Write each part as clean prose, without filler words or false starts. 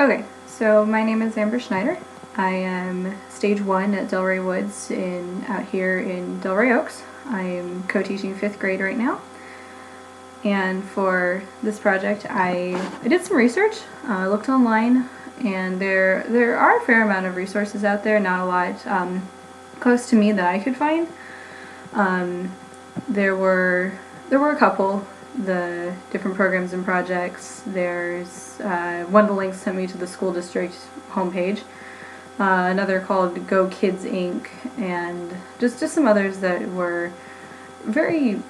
Okay, so my name is Amber Schneider. I am Stage 1 at Delray Woods out here in Delray Oaks. I am co-teaching 5th grade right now. And for this project I did some research, looked online, and there are a fair amount of resources out there, not a lot close to me that I could find. There were a couple, the different programs and projects. There's one of the links sent me to the school district homepage, another called Go Kids Inc., and just some others that were very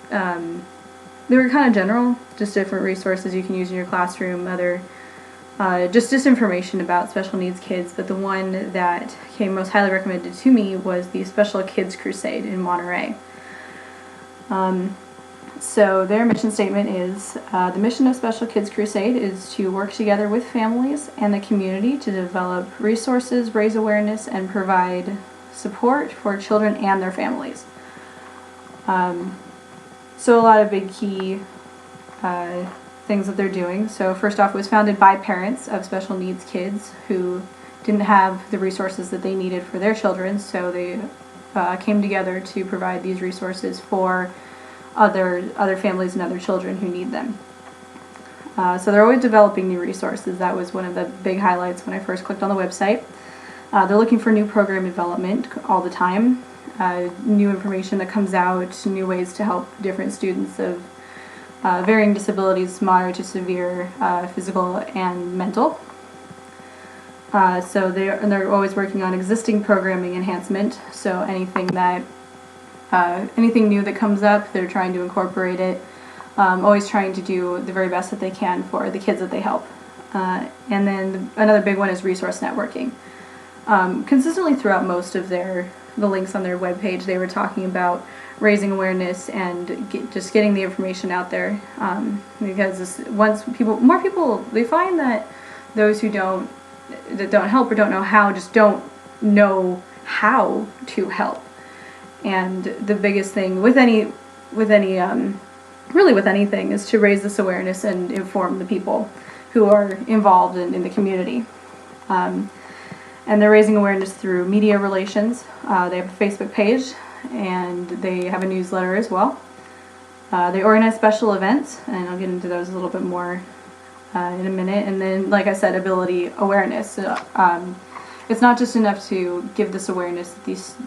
they were kind of general, just different resources you can use in your classroom, other just information about special needs kids. But the one that came most highly recommended to me was the Special Kids Crusade in Monterey. So their mission statement is, the mission of Special Kids Crusade is to work together with families and the community to develop resources, raise awareness, and provide support for children and their families. So a lot of big key things that they're doing. So first off, it was founded by parents of special needs kids who didn't have the resources that they needed for their children, so they came together to provide these resources for other families and other children who need them. So they're always developing new resources. That was one of the big highlights when I first clicked on the website. They're looking for new program development all the time, new information that comes out, new ways to help different students of varying disabilities, moderate to severe, physical and mental. So they're always working on existing programming enhancement, so anything new that comes up, they're trying to incorporate it, always trying to do the very best that they can for the kids that they help. And then another big one is resource networking. Consistently throughout most of the links on their webpage, they were talking about raising awareness and just getting the information out there, because more people, they find that those who don't help or don't know how just don't know how to help. And the biggest thing with really with anything is to raise this awareness and inform the people who are involved in the community. And they're raising awareness through media relations. They have a Facebook page, and they have a newsletter as well. They organize special events, and I'll get into those a little bit more in a minute. And then, like I said, ability awareness. It's not just enough to give this awareness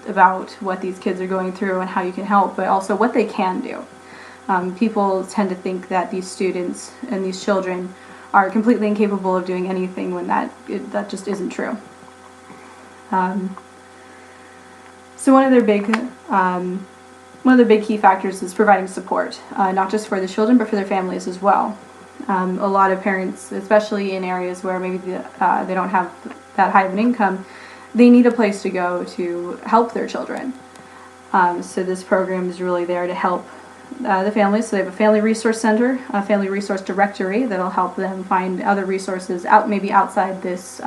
about what these kids are going through and how you can help, but also what they can do. People tend to think that these students and these children are completely incapable of doing anything when that just isn't true. So one of their big key factors is providing support, not just for the children but for their families as well. A lot of parents, especially in areas where maybe they don't have that high of an income, they need a place to go to help their children. So this program is really there to help the families. So they have a family resource center, a family resource directory that'll help them find other resources maybe outside these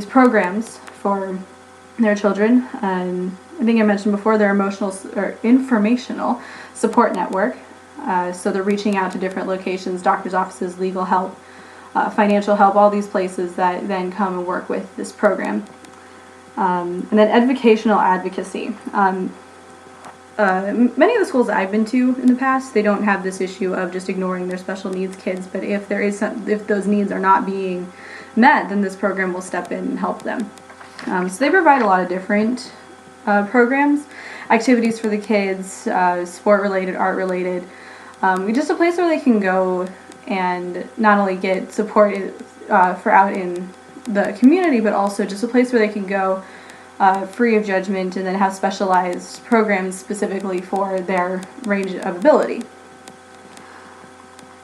programs for their children. I think I mentioned before, their informational support network. So they're reaching out to different locations, doctor's offices, legal help, financial help, all these places that then come and work with this program. And then educational advocacy. Many of the schools that I've been to in the past, they don't have this issue of just ignoring their special needs kids, but if those needs are not being met, then this program will step in and help them. So they provide a lot of different programs, activities for the kids, sport-related, art-related, just a place where they can go and not only get support for out in the community, but also just a place where they can go free of judgment, and then have specialized programs specifically for their range of ability.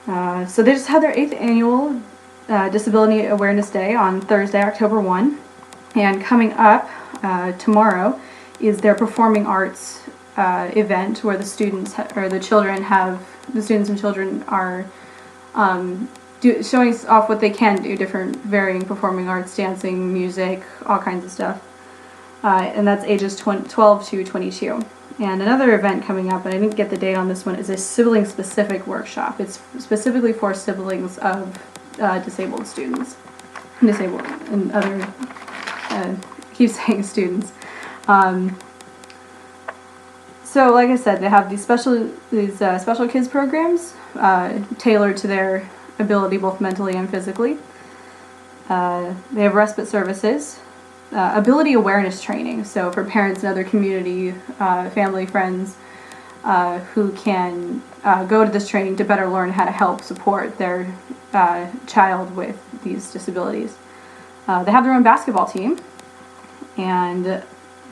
So they just had their 8th annual Disability Awareness Day on Thursday, October 1, and coming up tomorrow is their performing arts event, where the students and children are showing off what they can do, different varying performing arts, dancing, music, all kinds of stuff. And that's ages 12 to 22. And another event coming up, and I didn't get the date on this one, is a sibling-specific workshop. It's specifically for siblings of disabled students. disabled and other, keep saying students. So like I said, they have these special kids programs tailored to their ability both mentally and physically. They have respite services, ability awareness training, so for parents and other community, family, friends who can go to this training to better learn how to help support their child with these disabilities. They have their own basketball team, and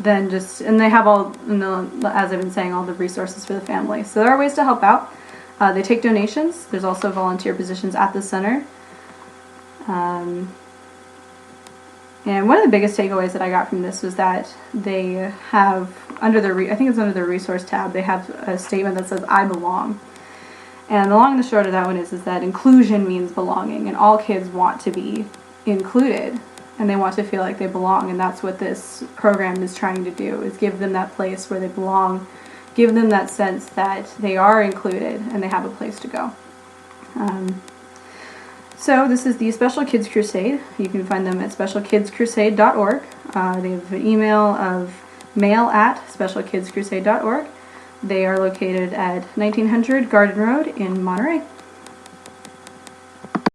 they have all, as I've been saying, all the resources for the family. So there are ways to help out. They take donations. There's also volunteer positions at the center. And one of the biggest takeaways that I got from this was that they have, under their, I think it's under the resource tab, they have a statement that says, "I belong." And the long and the short of that one is that inclusion means belonging, and all kids want to be included, and they want to feel like they belong, and that's what this program is trying to do, is give them that place where they belong, give them that sense that they are included and they have a place to go. So this is the Special Kids Crusade. You can find them at specialkidscrusade.org. They have an email of mail@specialkidscrusade.org. They are located at 1900 Garden Road in Monterey.